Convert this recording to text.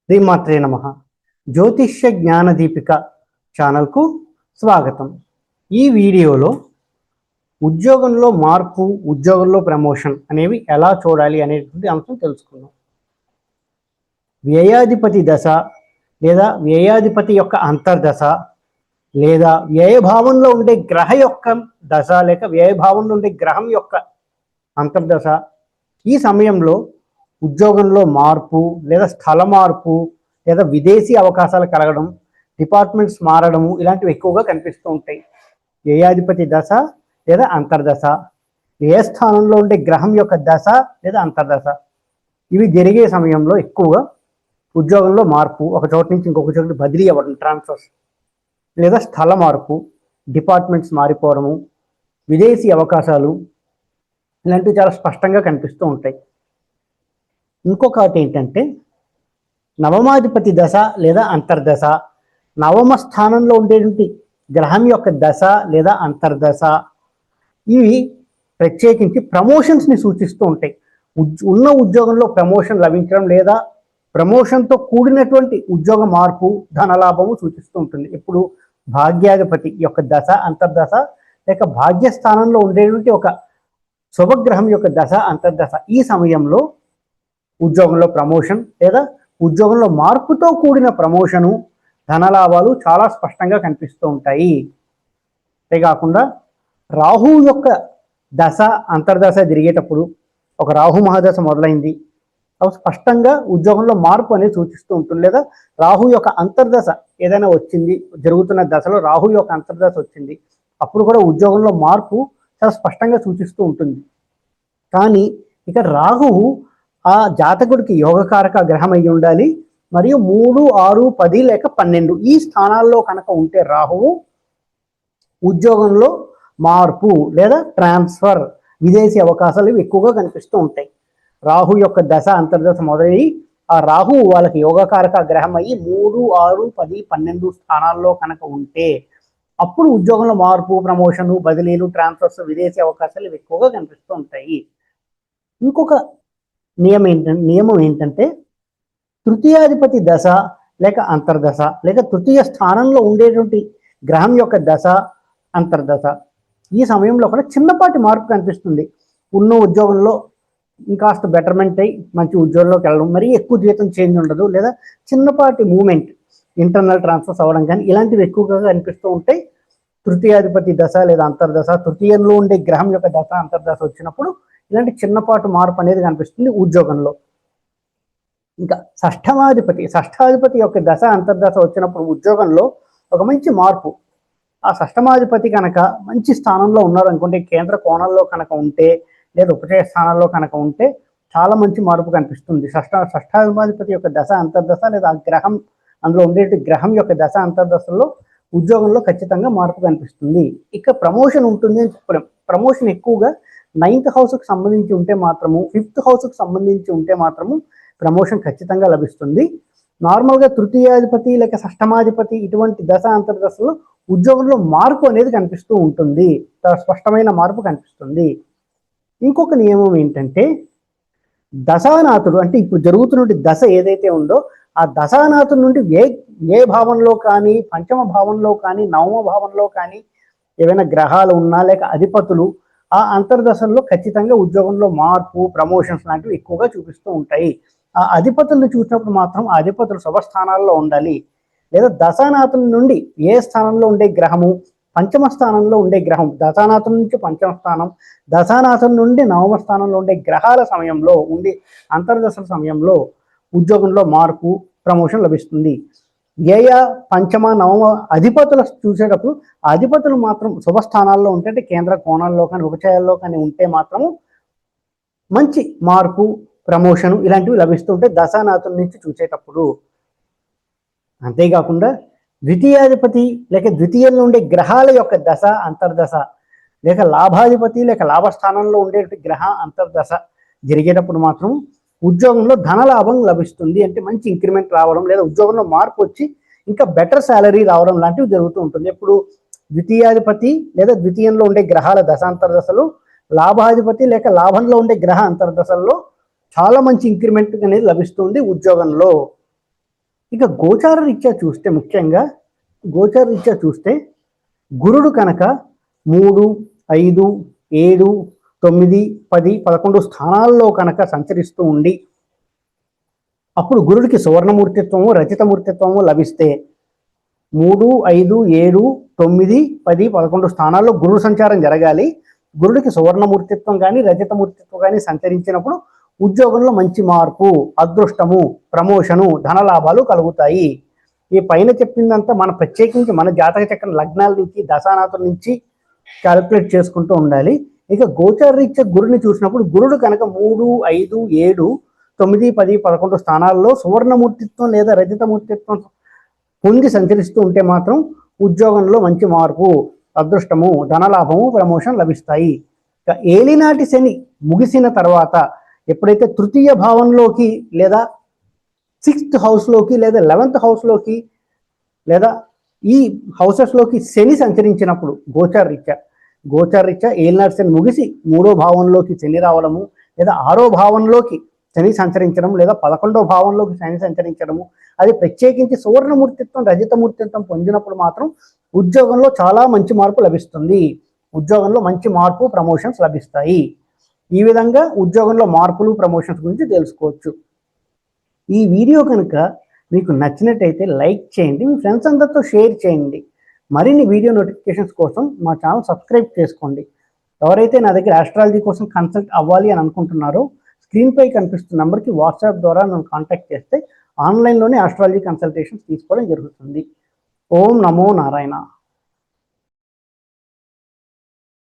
శ్రీమాత్రే నమః. జ్యోతిష్య జ్ఞాన దీపిక ఛానల్కు స్వాగతం. ఈ వీడియోలో ఉద్యోగంలో మార్పు, ఉద్యోగంలో ప్రమోషన్ అనేవి ఎలా చూడాలి అనేటువంటి అంశం తెలుసుకుందాం. వ్యయాధిపతి దశ లేదా వ్యయాధిపతి యొక్క అంతర్దశ లేదా వ్యయభావంలో ఉండే గ్రహ యొక్క దశ లేక వ్యయభావంలో ఉండే గ్రహం యొక్క అంతర్దశ ఈ సమయంలో ఉద్యోగంలో మార్పు లేదా స్థల మార్పు లేదా విదేశీ అవకాశాలు కలగడం, డిపార్ట్మెంట్స్ మారడము ఇలాంటివి ఎక్కువగా కనిపిస్తూ ఉంటాయి. వ్యయాధిపతి దశ లేదా అంతర్దశ, ఏ స్థానంలో ఉండే గ్రహం యొక్క దశ లేదా అంతర్దశ ఇవి జరిగే సమయంలో ఎక్కువగా ఉద్యోగంలో మార్పు, ఒక చోటు నుంచి ఇంకొక చోటు బదిలీ అవ్వడం, ట్రాన్స్ఫర్స్ లేదా స్థల మార్పు, డిపార్ట్మెంట్స్ మారిపోవడము, విదేశీ అవకాశాలు ఇలాంటివి చాలా స్పష్టంగా కనిపిస్తూ ఉంటాయి. ఇంకొకటి ఏంటంటే నవమాధిపతి దశ లేదా అంతర్దశ, నవమ స్థానంలో ఉండేటువంటి గ్రహం యొక్క దశ లేదా అంతర్దశ ఇవి ప్రత్యేకించి ప్రమోషన్స్ని సూచిస్తూ ఉంటాయి. ఉన్న ఉద్యోగంలో ప్రమోషన్ లభించడం లేదా ప్రమోషన్తో కూడినటువంటి ఉద్యోగ మార్పు, ధనలాభము సూచిస్తూ ఉంటుంది. ఇప్పుడు భాగ్యాధిపతి యొక్క దశ అంతర్దశ లేక భాగ్యస్థానంలో ఉండేటువంటి ఒక శుభగ్రహం యొక్క దశ అంతర్దశ ఈ సమయంలో ఉద్యోగంలో ప్రమోషన్ లేదా ఉద్యోగంలో మార్పుతో కూడిన ప్రమోషను, ధనలాభాలు చాలా స్పష్టంగా కనిపిస్తూ ఉంటాయి. అంతేకాకుండా రాహు యొక్క దశ అంతర్దశ జరిగేటప్పుడు ఒక రాహు మహాదశ మొదలైంది, అవి స్పష్టంగా ఉద్యోగంలో మార్పు అనేది సూచిస్తూ ఉంటుంది. లేదా రాహు యొక్క అంతర్దశ ఏదైనా వచ్చింది, జరుగుతున్న దశలో రాహు యొక్క అంతర్దశ వచ్చింది, అప్పుడు కూడా ఉద్యోగంలో మార్పు చాలా స్పష్టంగా సూచిస్తూ ఉంటుంది. కానీ ఇక రాహువు ఆ జాతకుడికి యోగకారక గ్రహం అయి ఉండాలి. మరియు 3, 6, 10 లేక 12 ఈ స్థానాల్లో కనుక ఉంటే రాహువు ఉద్యోగంలో మార్పు లేదా ట్రాన్స్ఫర్, విదేశీ అవకాశాలు ఇవి ఎక్కువగా కనిపిస్తూ ఉంటాయి. రాహు యొక్క దశ అంతర్దశ మొదలై ఆ రాహువు వాళ్ళకి యోగకారక గ్రహం అయ్యి 3, 6, 10, 12 స్థానాల్లో కనుక ఉంటే అప్పుడు ఉద్యోగంలో మార్పు, ప్రమోషను, బదిలీలు, ట్రాన్స్ఫర్స్, విదేశీ అవకాశాలు ఇవి ఎక్కువగా కనిపిస్తూ ఉంటాయి. ఇంకొక నియమం ఏంటంటే తృతీయాధిపతి దశ లేక అంతర్దశ లేక తృతీయ స్థానంలో ఉండేటువంటి గ్రహం యొక్క దశ అంతర్దశ ఈ సమయంలో కూడా చిన్నపాటి మార్పు కనిపిస్తుంది. ఉన్న ఉద్యోగంలో ఇంకాస్త బెటర్మెంట్ అయ్యి మంచి ఉద్యోగంలోకి వెళ్ళడం, మరీ ఎక్కువ జీతం చేంజ్ ఉండదు, లేదా చిన్నపాటి మూమెంట్, ఇంటర్నల్ ట్రాన్స్ఫర్స్ అవ్వడం కానీ ఇలాంటివి ఎక్కువగా కనిపిస్తూ ఉంటాయి. తృతీయాధిపతి దశ లేదా అంతర్దశ, తృతీయంలో ఉండే గ్రహం యొక్క దశ అంతర్దశ వచ్చినప్పుడు ఇలాంటి చిన్నపాటు మార్పు అనేది కనిపిస్తుంది ఉద్యోగంలో. ఇంకా షష్ఠాధిపతి యొక్క దశ అంతర్దశ వచ్చినప్పుడు ఉద్యోగంలో ఒక మంచి మార్పు. ఆ షష్ఠమాధిపతి కనుక మంచి స్థానంలో ఉన్నారనుకుంటే, కేంద్ర కోణంలో కనుక ఉంటే లేదా ఉపచయ స్థానాల్లో కనుక ఉంటే చాలా మంచి మార్పు కనిపిస్తుంది. షష్ఠాధిపతి యొక్క దశ అంతర్దశ లేదా గ్రహం, అందులో ఉండే గ్రహం యొక్క దశ అంతర్దశలో ఉద్యోగంలో ఖచ్చితంగా మార్పు కనిపిస్తుంది. ఇక ప్రమోషన్ ఉంటుంది అని చెప్పలేం. ప్రమోషన్ ఎక్కువగా 9th హౌస్కి సంబంధించి ఉంటే మాత్రము, 5th హౌస్కి సంబంధించి ఉంటే మాత్రము ప్రమోషన్ ఖచ్చితంగా లభిస్తుంది. నార్మల్గా తృతీయాధిపతి లేక షష్టమాధిపతి ఇటువంటి దశ అంతర్దశలో ఉద్యోగంలో మార్పు అనేది కనిపిస్తూ ఉంటుంది, స్పష్టమైన మార్పు కనిపిస్తుంది. ఇంకొక నియమం ఏంటంటే దశానాథుడు, అంటే ఇప్పుడు జరుగుతున్న దశ ఏదైతే ఉందో ఆ దశానాథుడి నుండి ఏ భావంలో కానీ, పంచమ భావంలో కానీ, నవమ భావంలో కానీ ఏవైనా గ్రహాలు ఉన్నా లేక అధిపతులు ఆ అంతర్దశల్లో ఖచ్చితంగా ఉద్యోగంలో మార్పు, ప్రమోషన్స్ లాంటివి ఎక్కువగా చూపిస్తూ ఉంటాయి. ఆ అధిపతులను చూసినప్పుడు మాత్రం ఆ అధిపతులు శుభస్థానాల్లో ఉండాలి. లేదా దశానాథుల నుండి ఏ స్థానంలో ఉండే గ్రహము, పంచమ స్థానంలో ఉండే గ్రహం, దశానాథుల నుంచి పంచమ స్థానం, దశానాథుల నుండి నవమ స్థానంలో ఉండే గ్రహాల సమయంలో ఉండి అంతర్దశల సమయంలో ఉద్యోగంలో మార్పు, ప్రమోషన్ లభిస్తుంది. వ్యయ, పంచమ, నవమ అధిపతులు చూసేటప్పుడు ఆ అధిపతులు మాత్రం శుభస్థానాల్లో ఉంటే, అంటే కేంద్ర కోణాల్లో కానీ ఉపచయాల్లో కానీ ఉంటే మాత్రము మంచి మార్పు, ప్రమోషను ఇలాంటివి లభిస్తుంటే దశానాథుల నుంచి చూసేటప్పుడు. అంతేకాకుండా ద్వితీయాధిపతి లేక ద్వితీయంలో ఉండే గ్రహాల యొక్క దశ అంతర్దశ లేక లాభాధిపతి లేక లాభస్థానంలో ఉండే గ్రహ అంతర్దశ జరిగేటప్పుడు మాత్రం ఉద్యోగంలో ధనలాభం లభిస్తుంది. అంటే మంచి ఇంక్రిమెంట్ రావడం లేదా ఉద్యోగంలో మార్పు వచ్చి ఇంకా బెటర్ శాలరీ రావడం లాంటివి జరుగుతూ ఉంటుంది. ఎప్పుడు ద్వితీయాధిపతి లేదా ద్వితీయంలో ఉండే గ్రహాల దశ అంతర్దశలు, లాభాధిపతి లేక లాభంలో ఉండే గ్రహ అంతర్దశల్లో చాలా మంచి ఇంక్రిమెంట్ అనేది లభిస్తుంది ఉద్యోగంలో. ఇక గోచార రీత్యా చూస్తే ముఖ్యంగా గోచార రీత్యా చూస్తే గురుడు కనుక 3, 5, 7, 9, 10, 11 స్థానాల్లో కనుక సంచరిస్తూ ఉండి అప్పుడు గురుడికి సువర్ణమూర్తిత్వము రజితమూర్తిత్వము లభిస్తే 3, 5, 7, 9, 10, 11 స్థానాల్లో గురుడు సంచారం జరగాలి. గురుడికి సువర్ణమూర్తిత్వం కానీ రజతమూర్తిత్వం కానీ సంచరించినప్పుడు ఉద్యోగంలో మంచి మార్పు, అదృష్టము, ప్రమోషను, ధనలాభాలు కలుగుతాయి. ఈ పైన చెప్పిందంతా మన ప్రత్యేకించి మన జాతక చక్రం లగ్నాల నుంచి దశానాథుల నుంచి క్యాలిక్యులేట్ చేసుకుంటూ ఉండాలి. ఇక గోచార రీత్యా గురుని చూసినప్పుడు గురుడు కనుక 3, 5, 7, 9, 10, 11 స్థానాల్లో సువర్ణమూర్తిత్వం లేదా రజతమూర్తిత్వం పొంది సంచరిస్తూ ఉంటే మాత్రం ఉద్యోగంలో మంచి మార్పు, అదృష్టము, ధనలాభము, ప్రమోషన్ లభిస్తాయి. ఇక ఏలినాటి శని ముగిసిన తర్వాత ఎప్పుడైతే తృతీయ భావంలోకి లేదా 6th హౌస్లోకి లేదా 11th హౌస్లోకి లేదా ఈ హౌసెస్లోకి శని సంచరించినప్పుడు గోచార రీత్యా ఏలినాటి శని ముగిసి 3వ భావంలోకి శని రావడము లేదా 6వ భావంలోకి శని సంచరించడం లేదా 11వ భావంలోకి శని సంచరించడము, అది ప్రత్యేకించి సువర్ణమూర్తిత్వం రజతమూర్తిత్వం పొందినప్పుడు మాత్రం ఉద్యోగంలో చాలా మంచి మార్పు లభిస్తుంది. ఉద్యోగంలో మంచి మార్పు, ప్రమోషన్స్ లభిస్తాయి. ఈ విధంగా ఉద్యోగంలో మార్పులు, ప్రమోషన్స్ గురించి తెలుసుకోవచ్చు. ఈ వీడియో కనుక మీకు నచ్చినట్టయితే లైక్ చేయండి, మీ ఫ్రెండ్స్ అందరితో షేర్ చేయండి. మరిన్ని వీడియో నోటిఫికేషన్స్ కోసం మా ఛానల్ సబ్స్క్రైబ్ చేసుకోండి. ఎవరైతే నా దగ్గర ఆస్ట్రాలజీ కోసం కన్సల్ట్ అవ్వాలి అని అనుకుంటున్నారో స్క్రీన్పై కనిపిస్తున్న నెంబర్కి వాట్సాప్ ద్వారా నన్ను కాంటాక్ట్ చేస్తే ఆన్లైన్లోనే ఆస్ట్రాలజీ కన్సల్టేషన్స్ తీసుకోవడం జరుగుతుంది. ఓం నమో నారాయణ.